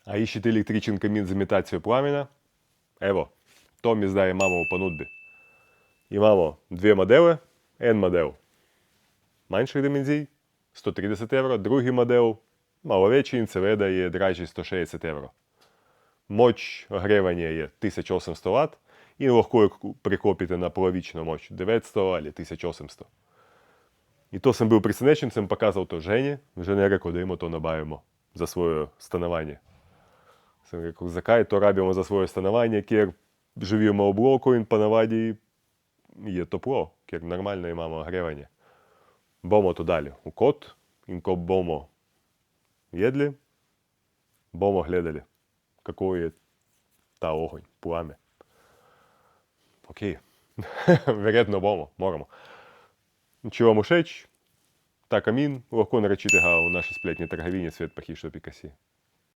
А ищет электричен камин за имитацию пламена? Ево, то ми здає мамо у понудбі. І мамо дві модели, N-модел менших димензій, 130 євро, другий модел, маловечий, інцеведа є драйчий 160 євро. Моч огрівання є 1800 Вт і легко прикопити на половичну моч 900 або 1800. І то сам був присінечен, сам показав то Жені, вже не рекодимо, то набавимо за своє становання. Сам реков, закай, то робимо за своє становання, кер живімо облоку, він по наваді є тепло, кер нормальне мамо огрівання. Бомо то далі. У кот, інко бомо jedli, бомо гледали, какой je ta огонь, пламя. Окей. Вероятно, бомо, морamo. Чувamo všeč, ta камін, легко наречити га у нашій сплетній торговині Цвет Пахішо Пікасі.